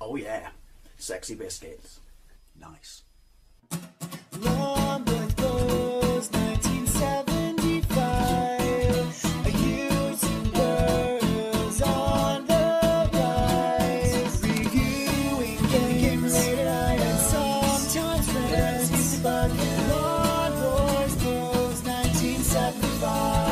Oh yeah, sexy biscuits. Nice. Long Boys, 1975. A YouTuber's on the rise. Reviewing games, and sometimes friends. But Long Boys, 1975.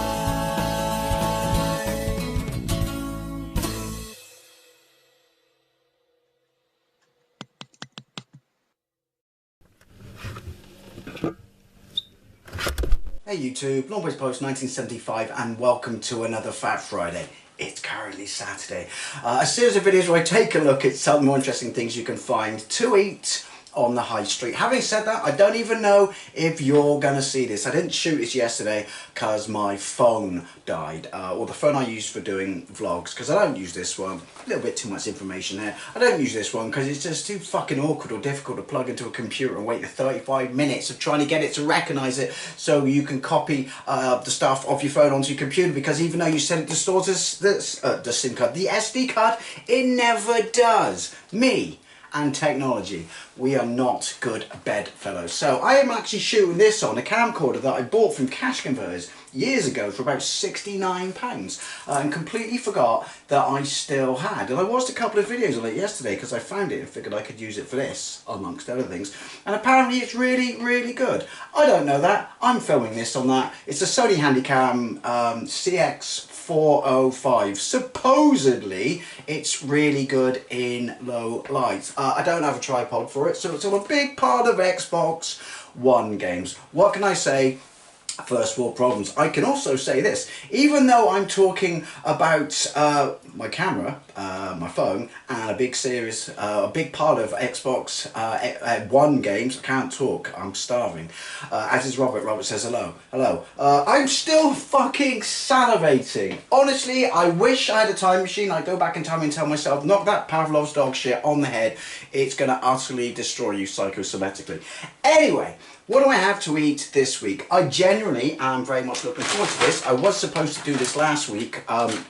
Hey YouTube, Long Boys Post 1975 and welcome to another Fat Friday. It's currently Saturday. A series of videos where I take a look at some more interesting things you can find to eat on the high street. Having said that, I don't even know if you're gonna see this. I didn't shoot this yesterday because my phone died, or the phone I use for doing vlogs, because I don't use this one. A little bit too much information there. I don't use this one because it's just too fucking awkward or difficult to plug into a computer and wait the 35 minutes of trying to get it to recognize it so you can copy the stuff off your phone onto your computer, because even though you send it to store the SIM card, the SD card, it never does. Me and technology, we are not good bedfellows. So I am actually shooting this on a camcorder that I bought from Cash Converters years ago for about £69, and completely forgot that I still had. And I watched a couple of videos on it yesterday because I found it and figured I could use it for this amongst other things, and apparently it's really good. I don't know that. I'm filming this on that. It's a Sony Handycam CX405. Supposedly it's really good in low light. I don't have a tripod for it, so it's a big part of Xbox One games. What can I say? First world problems. I can also say this, even though I'm talking about my camera, my phone, and a big series, a big part of Xbox One games, I can't talk, I'm starving. As is Robert. Robert says hello. Hello. I'm still fucking salivating. Honestly, I wish I had a time machine. I'd go back in time and tell myself, knock that Pavlov's dog shit on the head. It's going to utterly destroy you psychosomatically. Anyway, what do I have to eat this week? I genuinely am very much looking forward to this. I was supposed to do this last week, but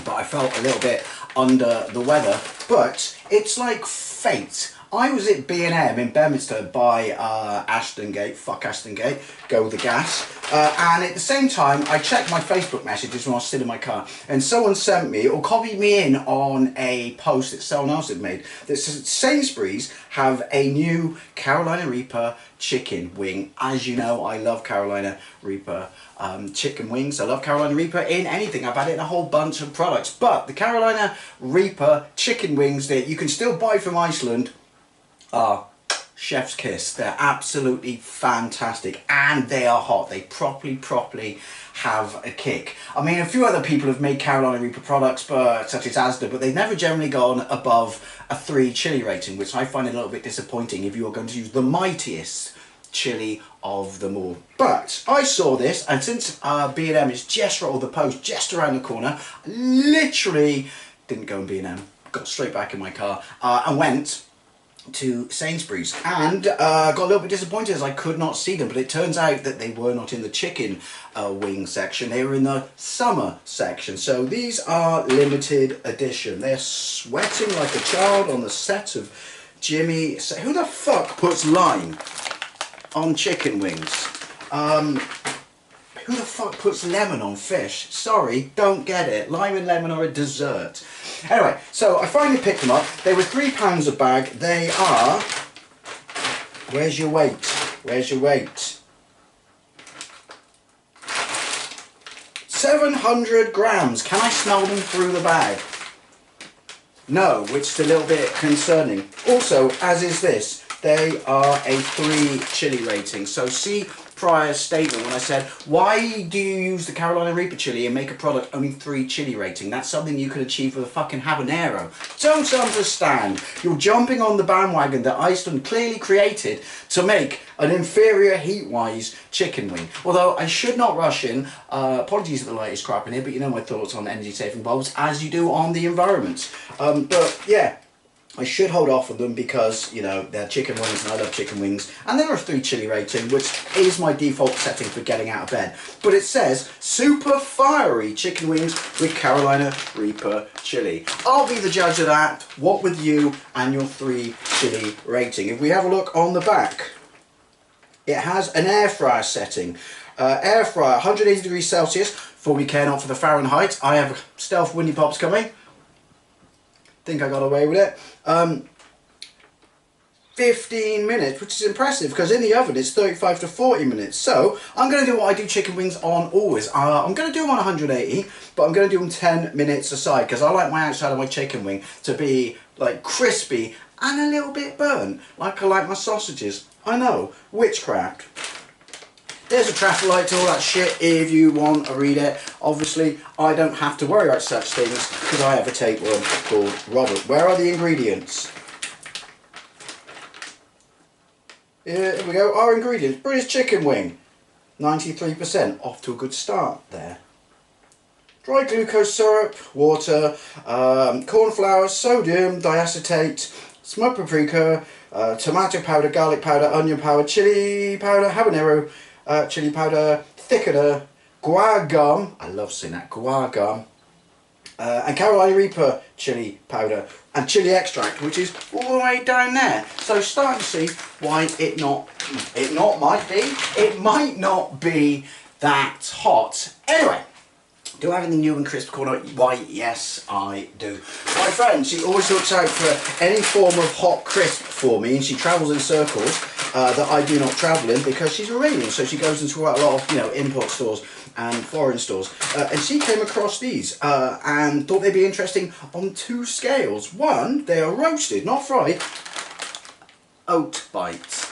I felt a little bit under the weather. But it's like fate. I was at B&M in Bedminster by Ashton Gate, fuck Ashton Gate, go with the gas. And at the same time, I checked my Facebook messages when I was sitting in my car, and someone sent me, or copied me in on a post that someone else had made, that says Sainsbury's have a new Carolina Reaper chicken wing. As you know, I love Carolina Reaper chicken wings. I love Carolina Reaper in anything. I've had it in a whole bunch of products. But the Carolina Reaper chicken wings that you can still buy from Iceland are chef's kiss. They're absolutely fantastic, and they are hot. They properly have a kick. I mean, a few other people have made Carolina Reaper products, such as Asda, but they've never generally gone above a 3 chili rating, which I find a little bit disappointing if you are going to use the mightiest chili of them all. But I saw this, and since B&M is just rolled the post just around the corner, I literally didn't go in B&M, got straight back in my car and went to Sainsbury's, and got a little bit disappointed as I could not see them. But it turns out that they were not in the chicken wing section, they were in the summer section. So these are limited edition. They're sweating like a child on the set of Jimmy. Who the fuck puts lime on chicken wings? Who the fuck puts lemon on fish? Sorry, don't get it. Lime and lemon are a dessert. Anyway, so I finally picked them up. They were £3 a bag. They are... Where's your weight? Where's your weight? 700 grams. Can I smell them through the bag? No, which is a little bit concerning. Also, as is this, they are a 3 chili rating. So see prior statement when I said, why do you use the Carolina Reaper chili and make a product only 3 chili rating? That's something you could achieve with a fucking habanero. Don't understand. You're jumping on the bandwagon that Iceland clearly created to make an inferior heat-wise chicken wing. Although I should not rush in. Apologies for the latest crap in here, but you know my thoughts on energy saving bulbs, as you do on the environment. But yeah. I should hold off on them because, you know, they're chicken wings and I love chicken wings. And they're a 3 chili rating, which is my default setting for getting out of bed. But it says super fiery chicken wings with Carolina Reaper chili. I'll be the judge of that. What with you and your 3 chili rating? If we have a look on the back, it has an air fryer setting. Air fryer, 180 degrees Celsius, 40K not for the Fahrenheit. I have stealth windy pops coming. Think I got away with it. 15 minutes, which is impressive because in the oven it's 35 to 40 minutes. So I'm going to do what I do chicken wings on always. I'm going to do them on 180, but I'm going to do them 10 minutes aside because I like my outside of my chicken wing to be like crispy and a little bit burnt, like I like my sausages. I know, witchcraft. There's a traffic light to all that shit if you want to read it. Obviously, I don't have to worry about such things because I have a tapeworm called Robert. Where are the ingredients? Here we go. Our ingredients. British chicken wing. 93%. Off to a good start there. Dry glucose syrup, water, corn flour, sodium, diacetate, smoked paprika, tomato powder, garlic powder, onion powder, chili powder, habanero, chili powder, thickener, guar gum, I love saying that, guar gum, and Carolina Reaper chili powder, and chili extract, which is all the way down there. So starting to see why it might not be that hot. Anyway, do I have anything new and crisp corner? Why, yes, I do. My friend, she always looks out for any form of hot crisp for me, and she travels in circles that I do not travel in because she's Iranian, so she goes into quite a lot of, you know, import stores and foreign stores. And she came across these and thought they'd be interesting on 2 scales. One, they are roasted, not fried, oat bites.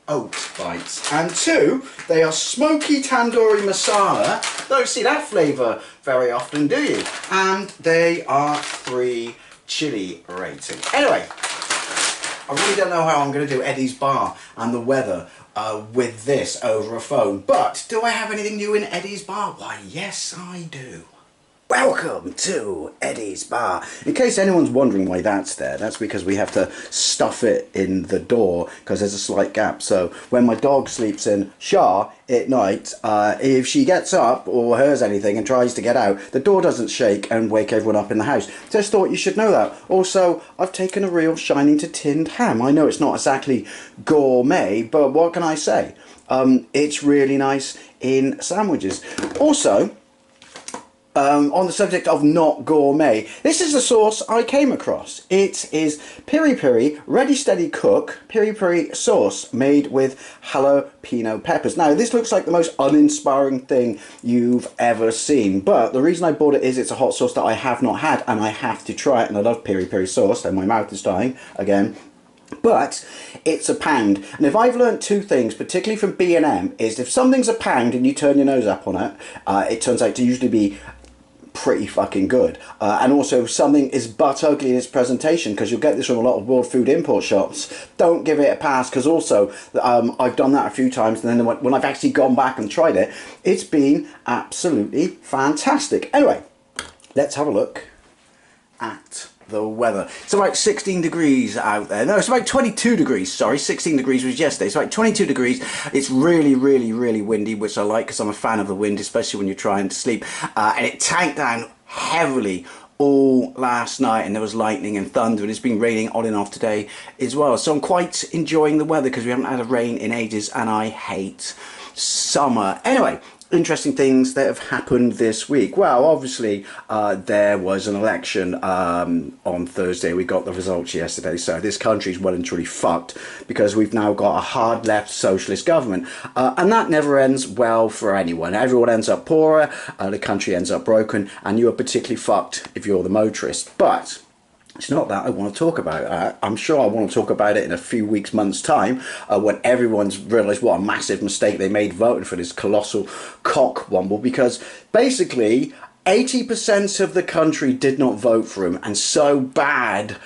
And 2, they are smoky tandoori masala. Don't see that flavour very often, do you? And they are 3 chili rating. Anyway, I really don't know how I'm going to do Eddie's Bar and the weather with this over a phone, but do I have anything new in Eddie's Bar? Why, yes, I do. Welcome to Eddie's Bar. In case anyone's wondering why that's there, that's because we have to stuff it in the door because there's a slight gap. So when my dog sleeps in Shah at night, if she gets up or hears anything and tries to get out, the door doesn't shake and wake everyone up in the house. Just thought you should know that. Also, I've taken a real shining to tinned ham. I know it's not exactly gourmet, but what can I say? It's really nice in sandwiches. Also, on the subject of not gourmet, this is the sauce I came across. It is piri piri, ready steady cook, piri piri sauce made with jalapeno peppers. Now, this looks like the most uninspiring thing you've ever seen, but the reason I bought it is it's a hot sauce that I have not had, and I have to try it, and I love piri piri sauce, and my mouth is dying again. But it's a pound, and if I've learned 2 things, particularly from B&M, is if something's a pound and you turn your nose up on it, it turns out to usually be pretty fucking good. And also, if something is butt ugly in its presentation, because you'll get this from a lot of world food import shops, don't give it a pass, because also I've done that a few times, and then when I've actually gone back and tried it, it's been absolutely fantastic. Anyway, let's have a look at the weather. It's about 16 degrees out there. No, it's about 22 degrees, sorry. 16 degrees was yesterday. It's about 22 degrees. It's really, really, really windy, which I like because I'm a fan of the wind, especially when you're trying to sleep. And it tanked down heavily all last night, and there was lightning and thunder, and it's been raining on and off today as well. So I'm quite enjoying the weather because we haven't had a rain in ages, and I hate summer. Anyway, interesting things that have happened this week. Well, obviously there was an election on Thursday. We got the results yesterday, so this country's well and truly fucked because we've now got a hard left socialist government, and that never ends well for anyone. Everyone ends up poorer, the country ends up broken, and you are particularly fucked if you're the motorist. But it's not that I want to talk about. I'm sure I want to talk about it in a few weeks, months' time, when everyone's realised what a massive mistake they made voting for this colossal cockwomble, because basically 80% of the country did not vote for him, and so bad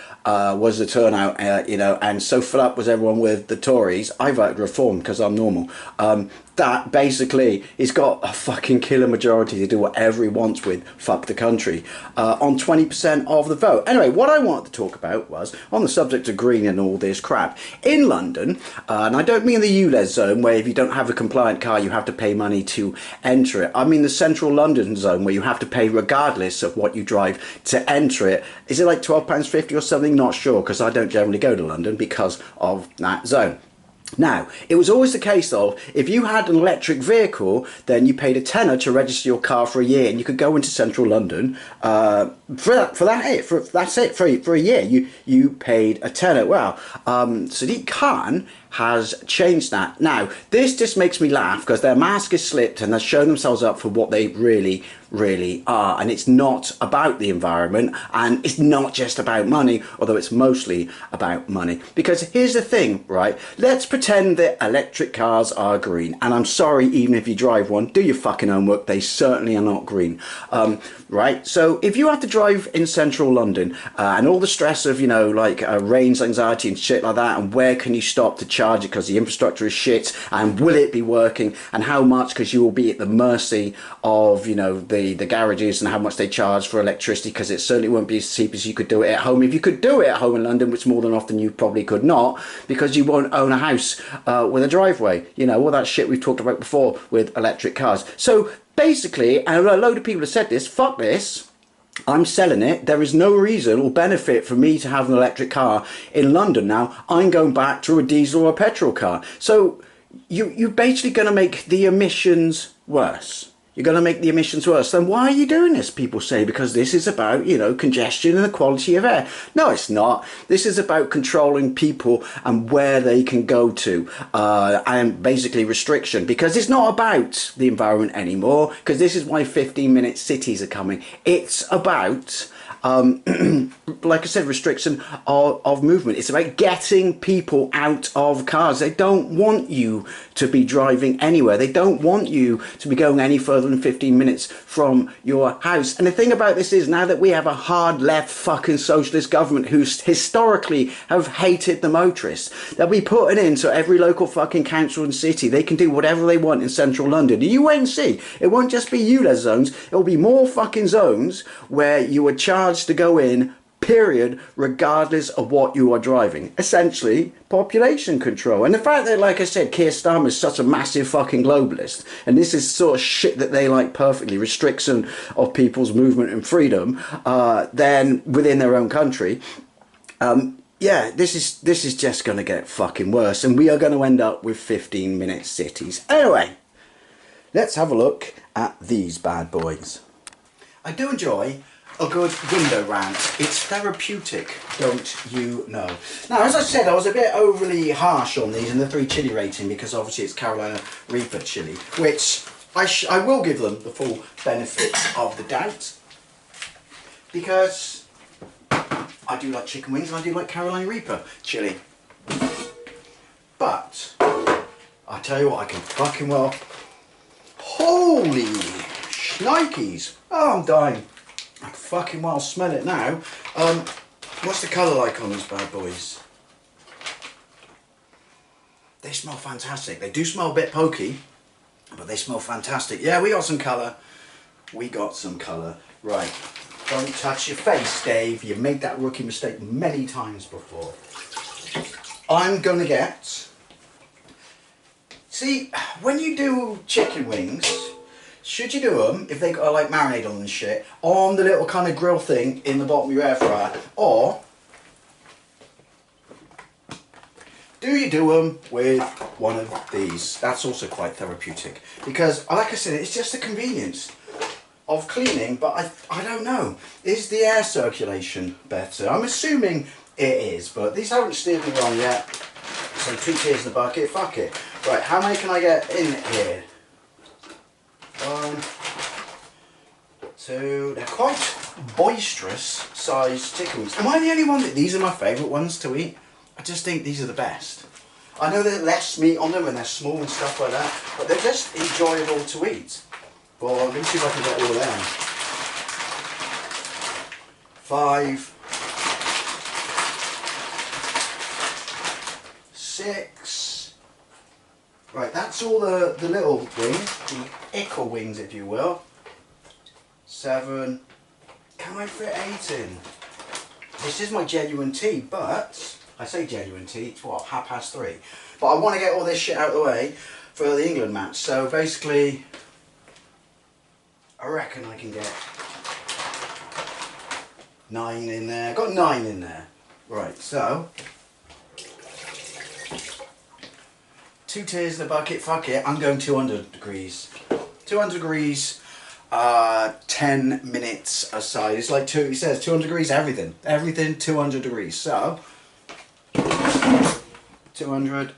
was the turnout, you know, and so fed up was everyone with the Tories, I voted Reform because I'm normal. That basically he's got a fucking killer majority to do whatever he wants with fuck the country on 20% of the vote. Anyway, what I wanted to talk about was on the subject of green and all this crap in London, and I don't mean the ULEZ zone where if you don't have a compliant car you have to pay money to enter it. I mean the central London zone where you have to pay regardless of what you drive to enter it. Is it like £12.50 or something? Not sure, because I don't generally go to London because of that zone. Now, it was always the case of if you had an electric vehicle, then you paid a tenner to register your car for a year, and you could go into central London for a year. You paid a tenner. Well, Sadiq Khan has changed that. Now, this just makes me laugh because their mask is slipped and they're showing themselves up for what they really are, and it's not about the environment, and it's not just about money, although it's mostly about money. Because here's the thing, right? Let's pretend that electric cars are green, and I'm sorry, even if you drive one, do your fucking homework, they certainly are not green. Right? So if you have to drive in central London and all the stress of, you know, like range anxiety and shit like that, and where can you stop to charge it because the infrastructure is shit, and will it be working, and how much, because you will be at the mercy of, you know, the garages and how much they charge for electricity, because it certainly won't be as cheap as you could do it at home if you could do it at home in London, which more than often you probably could not, because you won't own a house with a driveway, you know, all that shit we've talked about before with electric cars. So basically, and a load of people have said this, fuck this, I'm selling it. There is no reason or benefit for me to have an electric car in London now. I'm going back to a diesel or a petrol car. So you're basically going to make the emissions worse. You're going to make the emissions worse. Then why are you doing this? People say, because this is about, you know, congestion and the quality of air. No, it's not. This is about controlling people and where they can go to, and basically restriction, because it's not about the environment anymore, because this is why 15-minute cities are coming. It's about like I said, restriction of movement. It's about getting people out of cars. They don't want you to be driving anywhere. They don't want you to be going any further than 15 minutes from your house. And the thing about this is, now that we have a hard left fucking socialist government who historically have hated the motorists, they'll be putting in so every local fucking council and city, they can do whatever they want in central London. You wait and see. It won't just be ULEZ zones. It'll be more fucking zones where you are charged to go in, period, regardless of what you are driving. Essentially, population control. And the fact that, like I said, Keir Starmer is such a massive fucking globalist, and this is sort of shit that they like perfectly, restriction of people's movement and freedom, then within their own country, yeah, this is just going to get fucking worse, and we are going to end up with 15-minute cities. Anyway, let's have a look at these bad boys. I do enjoy a good window rant. It's therapeutic, don't you know? Now, as I said, I was a bit overly harsh on these in the 3 chili rating, because obviously it's Carolina Reaper chili, which I will give them the full benefit of the doubt, because I do like chicken wings and I do like Carolina Reaper chili. But I tell you what, I can fucking well. Holy shnikes! Oh, I'm dying. I can fucking well smell it now. What's the colour like on these bad boys? They smell fantastic. They do smell a bit pokey, but they smell fantastic. Yeah, we got some colour. We got some colour. Right. Don't touch your face, Dave. You've made that rookie mistake many times before. I'm going to get... See, when you do chicken wings, should you do them, if they got like marinade on and shit, on the little kind of grill thing in the bottom of your air fryer, or do you do them with one of these? That's also quite therapeutic, because like I said, it's just the convenience of cleaning, but I don't know. Is the air circulation better? I'm assuming it is, but these haven't steered me wrong yet. So 2 tears in the bucket, fuck it. Right, how many can I get in here? 1, 2, they're quite boisterous sized chicken wings. Am I the only one that these are my favourite ones to eat? I just think these are the best. I know there's less meat on them and they're small and stuff like that, but they're just enjoyable to eat. Well, let me see if I can get all of them. 5, 6. Right, that's all the little wings, the ickle wings if you will. 7. Can I fit 8 in? This is my genuine tea, but I say genuine tea, it's what, 3:30. But I want to get all this shit out of the way for the England match. So basically, I reckon I can get 9 in there. Got 9 in there. Right, so 2 tiers in the bucket, fuck it, I'm going 200 degrees. 200 degrees, 10 minutes aside. It's like he says 200 degrees, everything. Everything 200 degrees. So, 200,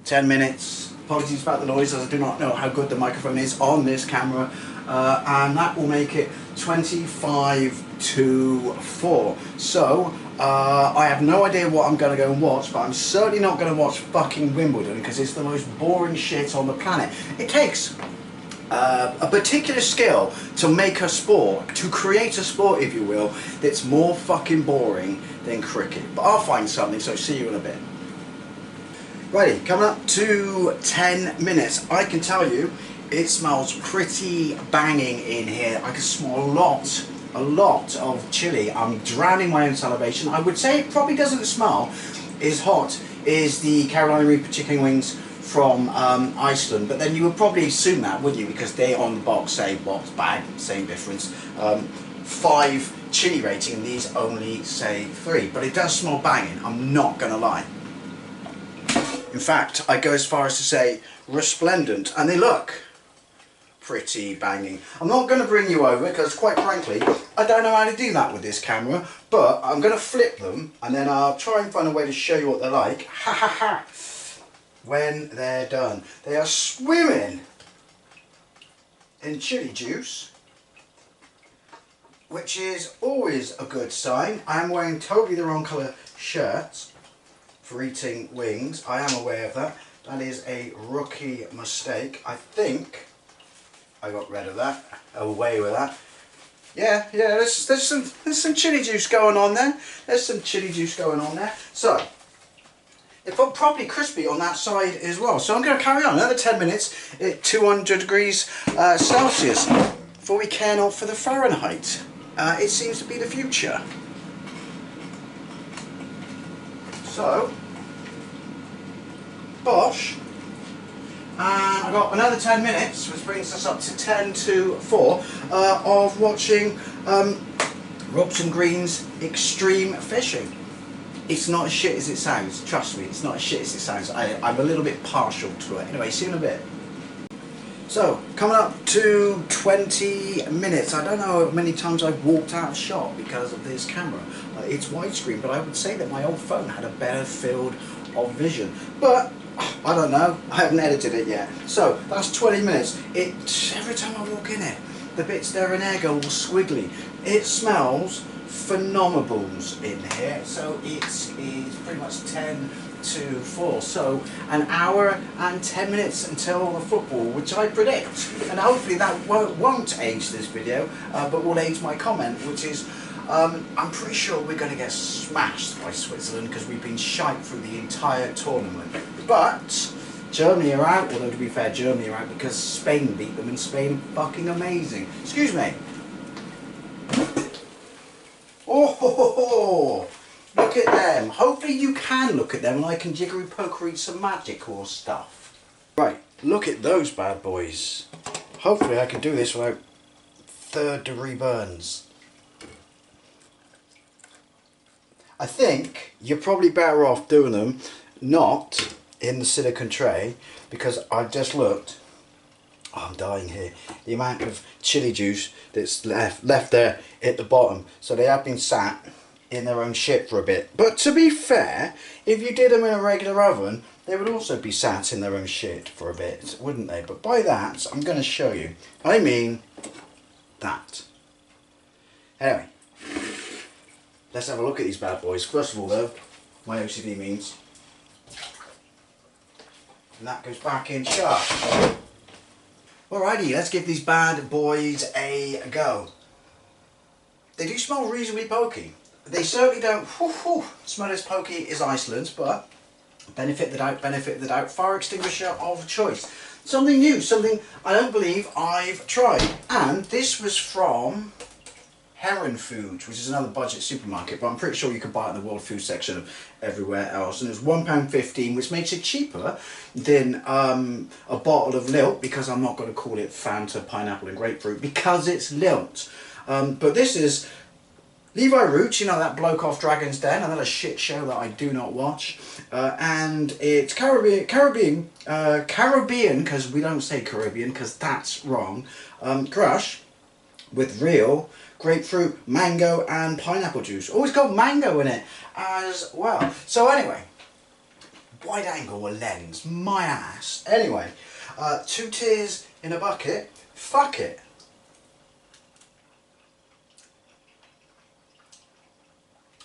10 minutes. Apologies about the noise, as I do not know how good the microphone is on this camera. And that will make it 25 to 4. So, I have no idea what I'm going to go and watch, but I'm certainly not going to watch fucking Wimbledon because it's the most boring shit on the planet. It takes a particular skill to make a sport, to create a sport if you will, that's more fucking boring than cricket. But I'll find something, so see you in a bit. Righty, coming up to 10 minutes. I can tell you, it smells pretty banging in here. I can smell a lot of chili. I'm drowning my own salivation. I would say it probably doesn't smell as hot as the Carolina Reaper chicken wings from Iceland, but then you would probably assume that, wouldn't you? Because they on the box say box bag, same difference. 5 chili rating, and these only say 3. But it does smell banging. I'm not gonna lie. In fact, I go as far as to say resplendent, and they look pretty banging. I'm not going to bring you over because, quite frankly, I don't know how to do that with this camera, but I'm going to flip them and then I'll try and find a way to show you what they're like. Ha ha ha! When they're done. They are swimming in chili juice, which is always a good sign. I am wearing totally the wrong colour shirt for eating wings. I am aware of that. That is a rookie mistake. I think I got rid of that, away with that. Yeah, there's some chili juice going on there. There's some chili juice going on there. So, it felt properly crispy on that side as well. So I'm going to carry on another 10 minutes at 200 degrees Celsius before we care not for the Fahrenheit. It seems to be the future. So, bosh. And I've got another 10 minutes, which brings us up to 10 to 4, of watching Robson Green's Extreme Fishing. It's not as shit as it sounds, trust me, it's not as shit as it sounds. I'm a little bit partial to it. Anyway, see you in a bit. So, coming up to 20 minutes. I don't know how many times I've walked out of shot because of this camera. It's widescreen, but I would say that my old phone had a better field of vision. But I don't know, I haven't edited it yet. So that's 20 minutes. Every time I walk in it, the bits there in there go all squiggly. It smells phenomenals in here. So it's pretty much 10 to 4. So an hour and 10 minutes until the football, which I predict. And hopefully that won't age this video, but will age my comment, which is I'm pretty sure we're going to get smashed by Switzerland because we've been shite through the entire tournament. But Germany are out, although to be fair, Germany are out because Spain beat them, and Spain are fucking amazing. Excuse me. Oh, ho, ho, ho. Look at them. Hopefully you can look at them and I can jiggery pokery some magic or stuff. Right, look at those bad boys. Hopefully I can do this without 3rd-degree burns. I think you're probably better off doing them not in the silicone tray, because I've just looked. Oh, I'm dying here. The amount of chili juice that's left there at the bottom. So they have been sat in their own shit for a bit. But to be fair, if you did them in a regular oven, they would also be sat in their own shit for a bit, wouldn't they? But by that, I'm going to show you. I mean that. Anyway. Let's have a look at these bad boys. First of all though, my OCD means. And that goes back in sharp. Alrighty, let's give these bad boys a go. They do smell reasonably pokey. They certainly don't smell as pokey as Iceland's, but Benefit the doubt, benefit the doubt. Fire extinguisher of choice. Something new, something I don't believe I've tried. And this was from Heron Foods, which is another budget supermarket, but I'm pretty sure you can buy it in the World Food section of everywhere else. And it's £1.15, which makes it cheaper than a bottle of Lilt, because I'm not going to call it Fanta, pineapple and grapefruit, because it's Lilt. But this is Levi Roots, you know, that bloke off Dragon's Den, another shit show that I do not watch. And it's Caribbean, because we don't say Caribbean, because that's wrong. Crush with real grapefruit, mango and pineapple juice. Oh, it's got mango in it as well. So anyway, wide angle or lens, my ass. Anyway, 2 tears in a bucket, fuck it.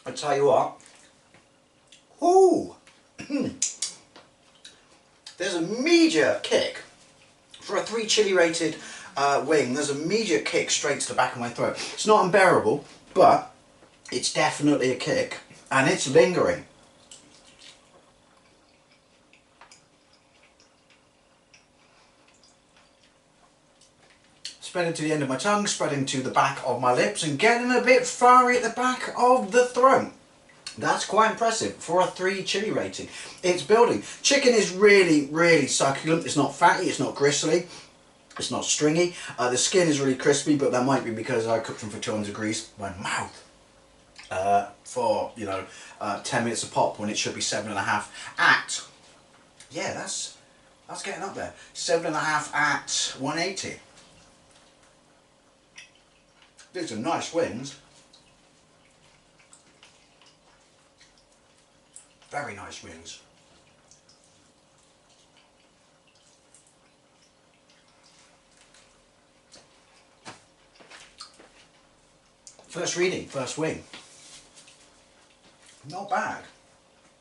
I tell you what, ooh, there's a immediate kick for a 3 chili rated wing. There's an immediate kick straight to the back of my throat. It's not unbearable, but it's definitely a kick, and it's lingering. Spreading to the end of my tongue, spreading to the back of my lips, and getting a bit fiery at the back of the throat. That's quite impressive for a 3 chili rating. It's building. Chicken is really, really succulent. It's not fatty, it's not gristly, it's not stringy. The skin is really crispy, but that might be because I cooked them for 200 degrees my mouth for, you know, 10 minutes a pop, when it should be 7.5 at, yeah, that's getting up there. 7.5 at 180. These are nice wings. Very nice wings. First reading, first wing. Not bad.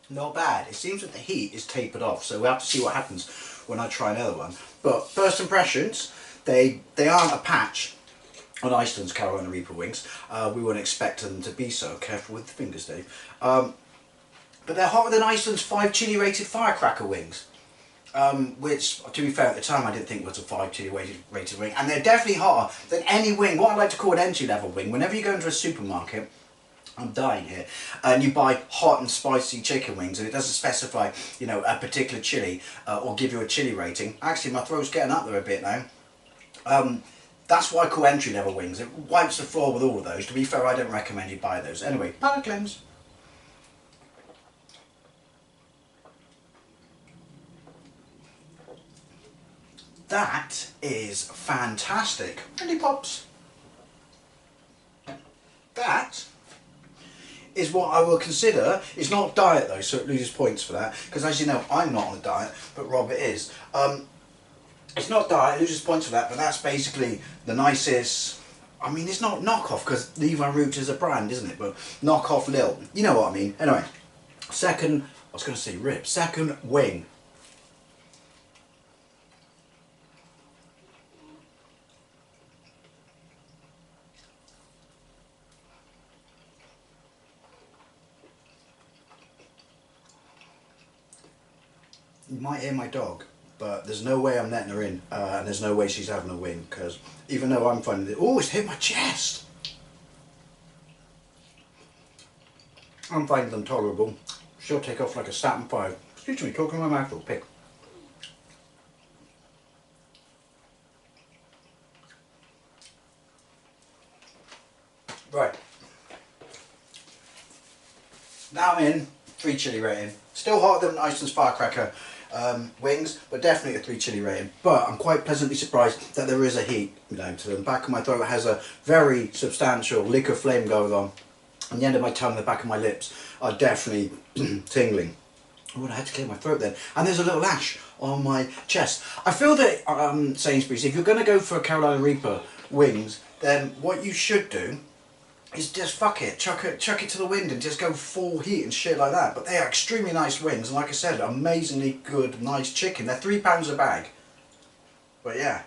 Not bad. It seems that the heat is tapered off, so we'll have to see what happens when I try another one. But first impressions, they aren't a patch on Iceland's Carolina Reaper wings. We wouldn't expect them to be so. Careful with the fingers, Dave. But they're hotter than Iceland's 5 chili rated firecracker wings. Which, to be fair, at the time I didn't think was a 5 chili rated wing. And they're definitely hotter than any wing, what I like to call an entry level wing. Whenever you go into a supermarket, I'm dying here, and you buy hot and spicy chicken wings, and it doesn't specify, you know, a particular chili or give you a chili rating. Actually, my throat's getting up there a bit now. That's why I call entry level wings. It wipes the floor with all of those. To be fair, I don't recommend you buy those. Anyway, palate cleanse. That is fantastic. Really pops. That is what I will consider. It's not diet though, so it loses points for that, because as you know, I'm not on a diet, but Robert is. It's not diet, it loses points for that, but that's basically the nicest. I mean, it's not knockoff, because Levi Roots is a brand, isn't it? But knockoff Lil, you know what I mean. Anyway, second, I was going to say rib, second wing. You might hear my dog, but there's no way I'm letting her in, and there's no way she's having a wing, because even though I'm finding it, oh, it's hit my chest. I'm finding them tolerable. She'll take off like a Saturn 5. Excuse me, talking to my mouth, little pig. Right. Now I'm in 3 chili rating. Still hotter than Iceland's firecracker wings, but definitely a 3 chili rating. But I'm quite pleasantly surprised that there is a heat down to the back of my throat. Has a very substantial liquor flame going on, and the end of my tongue, the back of my lips are definitely tingling. Oh, I had to clear my throat then. And there's a little ash on my chest. I feel that Sainsbury's, if you're going to go for Carolina Reaper wings, then what you should do is just fuck it, chuck it to the wind and just go full heat and shit like that. But they are extremely nice wings, and like I said, amazingly good, nice chicken. They're £3 a bag. But yeah.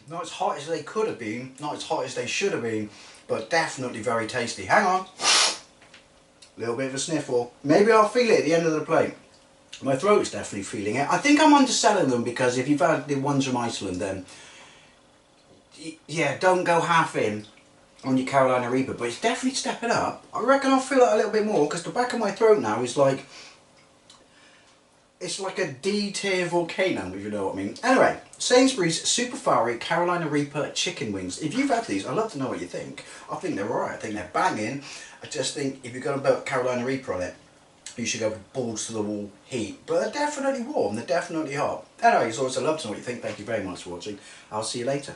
Not as hot as they could have been, not as hot as they should have been, but definitely very tasty. Hang on. A little bit of a sniffle. Maybe I'll feel it at the end of the plate. My throat's definitely feeling it. I think I'm underselling them because if you've had the ones from Iceland, then yeah, don't go half in on your Carolina Reaper, but it's definitely stepping up. I reckon I'll feel it a little bit more because the back of my throat now is like, it's like a D-tier volcano, if you know what I mean. Anyway, Sainsbury's Super Fiery Carolina Reaper chicken wings. If you've had these, I'd love to know what you think. I think they're alright. I think they're banging. I just think if you're going to put Carolina Reaper on it, you should go with balls to the wall heat. But they're definitely warm. They're definitely hot. Anyway, it's always a love to know what you think. Thank you very much for watching. I'll see you later.